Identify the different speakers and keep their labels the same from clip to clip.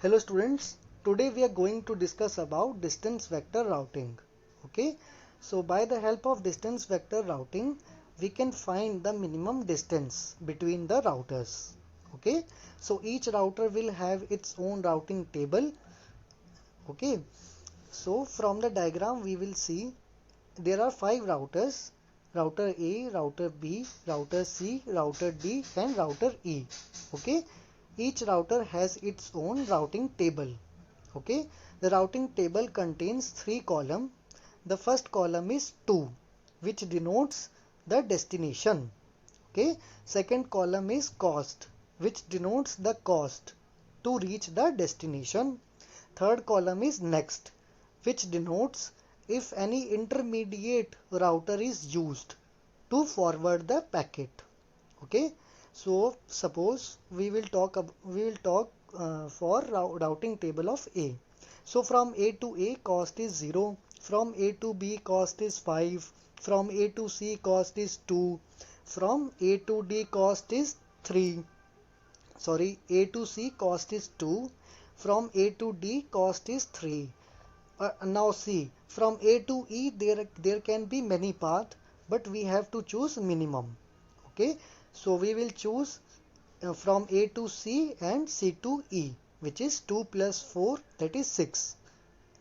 Speaker 1: Hello students, today we are going to discuss about distance vector routing. Okay, so by the help of distance vector routing, we can find the minimum distance between the routers. Okay, so each router will have its own routing table. Okay, so from the diagram we will see there are 5 routers: router A, router B, router C, router D and router E. Okay, each router has its own routing table. Okay, the routing table contains 3 columns. The first column is 2, which denotes the destination. Okay, second column is cost, which denotes the cost to reach the destination. Third column is next, which denotes if any intermediate router is used to forward the packet. Okay, so suppose we will talk for routing table of A. So from A to A cost is 0, from A to B cost is 5, from A to C cost is 2, from A to D cost is 3. Sorry, A to C cost is 2, from A to D cost is 3. Now see, from A to E there can be many paths, but we have to choose minimum. Okay, so we will choose from A to C and C to E, which is 2 plus 4, that is 6.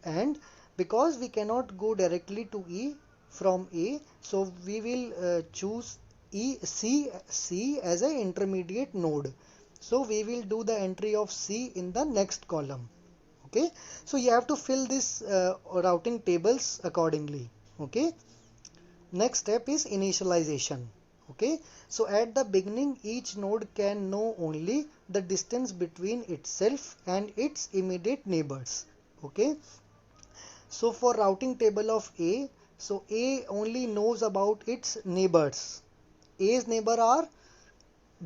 Speaker 1: And because we cannot go directly to E from A, so we will choose C as an intermediate node. So we will do the entry of C in the next column. Okay, so you have to fill this routing tables accordingly. Okay, next step is initialization. Okay, so at the beginning each node can know only the distance between itself and its immediate neighbors. Okay, so for routing table of A, so A only knows about its neighbors. A's neighbor are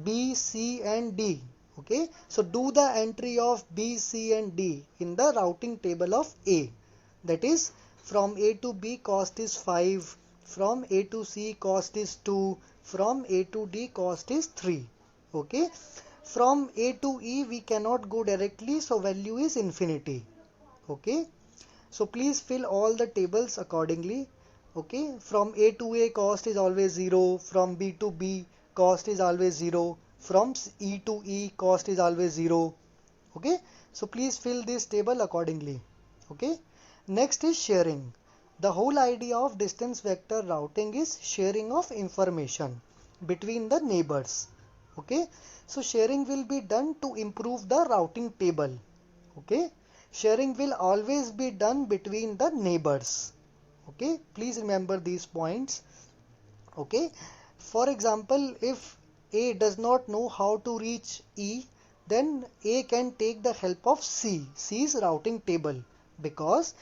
Speaker 1: B, C and D. Okay, so do the entry of B, C and D in the routing table of A. That is, from A to B cost is 5, from A to C cost is 2, from A to D cost is 3. Okay, from A to E we cannot go directly, so value is infinity. Okay, so please fill all the tables accordingly. Okay, from A to A cost is always 0, from B to B cost is always 0, from E to E cost is always 0. Okay, so please fill this table accordingly. Okay, next is sharing. The whole idea of distance vector routing is sharing of information between the neighbors. Okay, so sharing will be done to improve the routing table. Okay, sharing will always be done between the neighbors. Okay, please remember these points. Okay, for example, if A does not know how to reach E, then A can take the help of C's routing table, because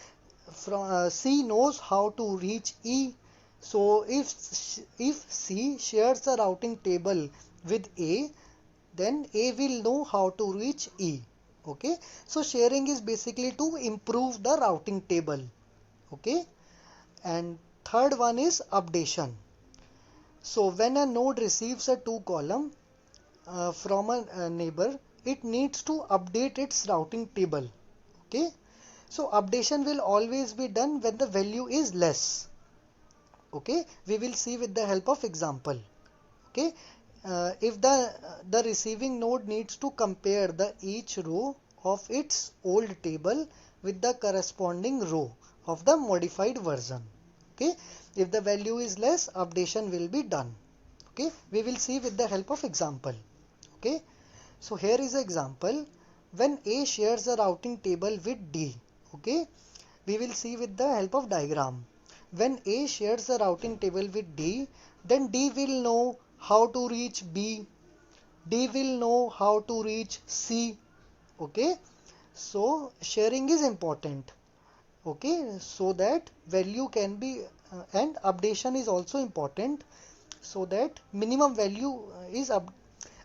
Speaker 1: C knows how to reach E. So if C shares the routing table with A, then A will know how to reach E. Okay, so sharing is basically to improve the routing table. Okay, and third one is updation. So when a node receives a 2 column from a neighbor, it needs to update its routing table. Okay, so updation will always be done when the value is less. Okay, we will see with the help of example. Okay, if the receiving node needs to compare the each row of its old table with the corresponding row of the modified version. Okay, if the value is less, updation will be done. Okay, we will see with the help of example. Okay, so here is an example. When A shares a routing table with D, okay, we will see with the help of diagram. When A shares a routing table with D, then D will know how to reach B, D will know how to reach C. Okay, so sharing is important. Okay, so that value can be and updation is also important, so that minimum value is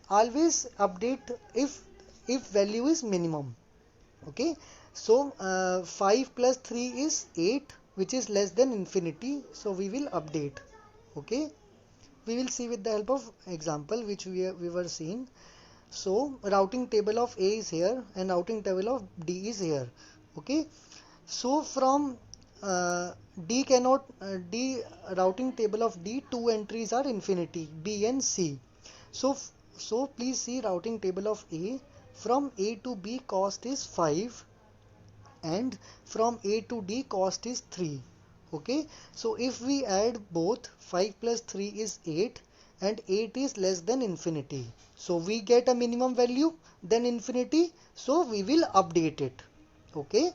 Speaker 1: always update if value is minimum. Okay, so 5 plus 3 is 8, which is less than infinity, so we will update. Okay, we will see with the help of example which we were seeing. So routing table of A is here and routing table of D is here. Okay. So from uh, D routing table of D, two entries are infinity, B and C. So so please see routing table of A. From A to B cost is 5 and from A to D cost is 3. Okay, so if we add both, 5 plus 3 is 8 and 8 is less than infinity. So we get a minimum value then infinity, so we will update it. Okay,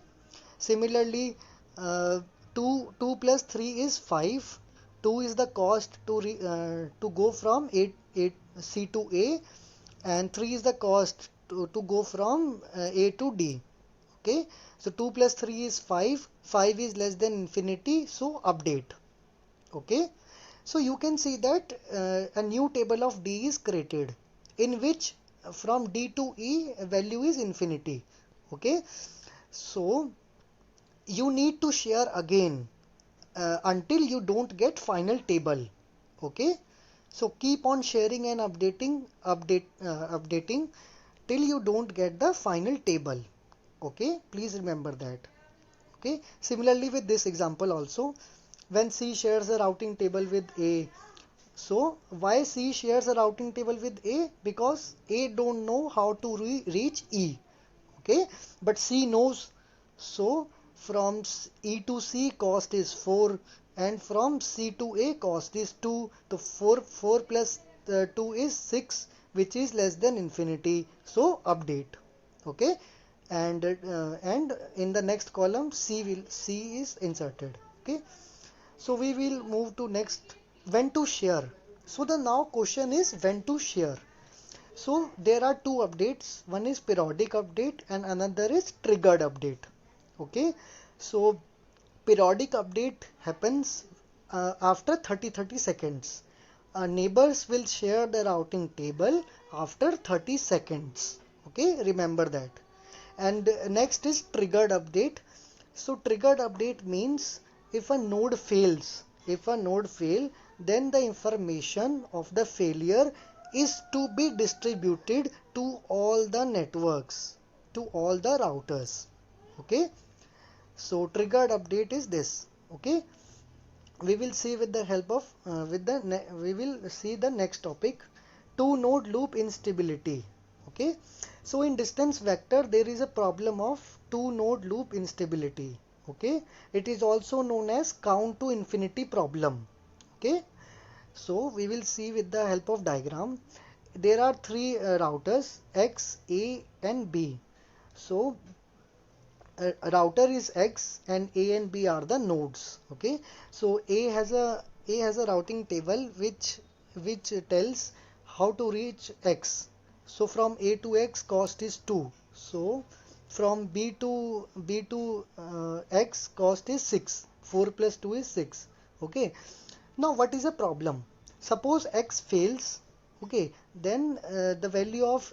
Speaker 1: similarly, uh, 2 plus 3 is 5. 2 is the cost to go from C to A and 3 is the cost to go from A to D. Okay, so 2 plus 3 is 5. 5 is less than infinity, so update. Okay, so you can see that a new table of D is created in which from D to E value is infinity. Okay, so you need to share again until you don't get final table. Okay, so keep on sharing and updating till you don't get the final table. Okay, please remember that. Okay, similarly with this example also, when C shares a routing table with A, so why C shares a routing table with A? Because A don't know how to reach E. Okay, but C knows. So from E to C cost is 4 and from C to A cost is 2. So 4 plus 2 is 6, which is less than infinity. So update. Okay, and in the next column C is inserted. Okay, so we will move to next, when to share. So the now question is when to share. So there are two updates. One is periodic update and another is triggered update. Okay. So periodic update happens after 30 seconds. Neighbors will share the routing table after 30 seconds. Okay, remember that. And next is triggered update. So triggered update means if a node fail, then the information of the failure is to be distributed to all the networks, to all the routers. Okay, so triggered update is this. Okay, we will see with the help of we will see the next topic, two node loop instability. Okay, so in distance vector there is a problem of two node loop instability. Okay, it is also known as count to infinity problem. Okay, so we will see with the help of diagram. There are three routers X, A and B. So router is X and A and B are the nodes. Okay, so A has a routing table which tells how to reach X. So from A to X cost is 2. So from B to X cost is 6. 4 plus 2 is 6. Okay, now what is the problem? Suppose X fails. Okay, then the value of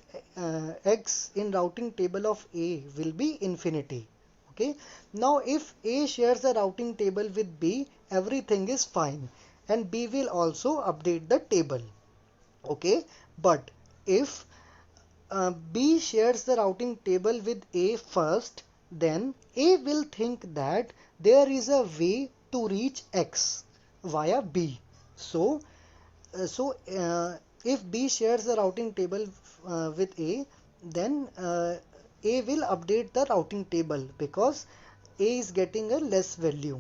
Speaker 1: X in routing table of A will be infinity. Okay, now if A shares a routing table with B, everything is fine and B will also update the table. Okay, but if B shares the routing table with A first, then A will think that there is a way to reach X via B. So, if B shares the routing table with A, then A will update the routing table because A is getting a less value.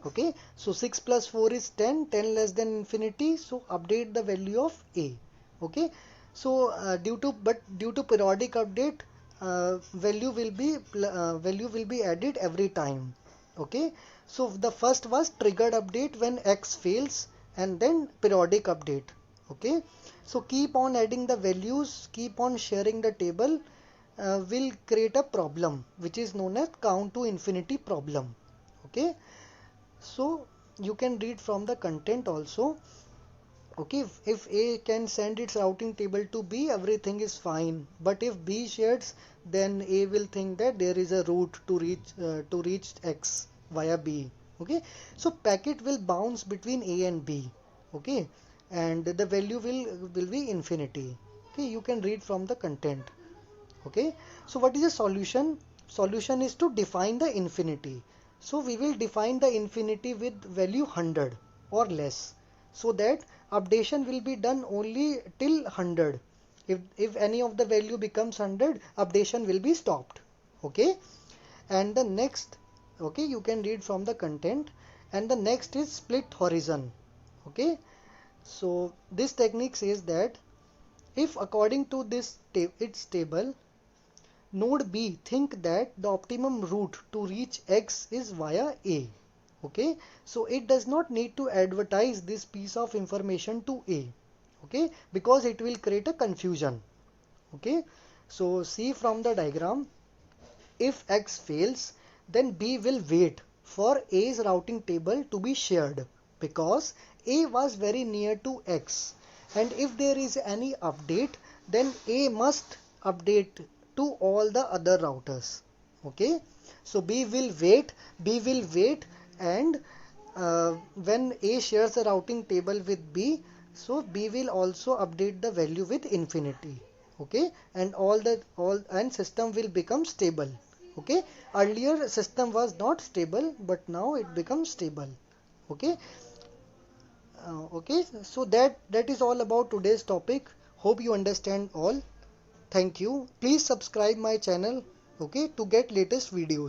Speaker 1: Okay, so 6 plus 4 is 10, 10 less than infinity, so update the value of A. Okay, so due to periodic update, value will be added every time. Okay, so the first was triggered update when X fails and then periodic update. Okay, so keep on adding the values, keep on sharing the table, will create a problem which is known as count to infinity problem. Okay, so you can read from the content also. Okay, if A can send its routing table to B, everything is fine. But if B shares, then A will think that there is a route to reach X via B. Okay, so packet will bounce between A and B. Okay, and the value will be infinity. Okay, you can read from the content. Okay, so what is the solution? Solution is to define the infinity. So we will define the infinity with value 100 or less, so that updation will be done only till 100. If any of the value becomes 100, updation will be stopped. Okay, and the next, okay, you can read from the content. And the next is split horizon. Okay, so this technique says that if according to this its table, node B think that the optimum route to reach X is via A. Okay, so it does not need to advertise this piece of information to A. Okay, because it will create a confusion. Okay, so see from the diagram, if X fails, then B will wait for A's routing table to be shared because A was very near to X. And if there is any update, then A must update to all the other routers. Okay, so B will wait, and when A shares a routing table with B, so B will also update the value with infinity. Okay, and all and system will become stable. Okay, earlier system was not stable, but now it becomes stable. Okay, okay, so that is all about today's topic. Hope you understand all. Thank you. Please subscribe my channel, okay, to get latest videos.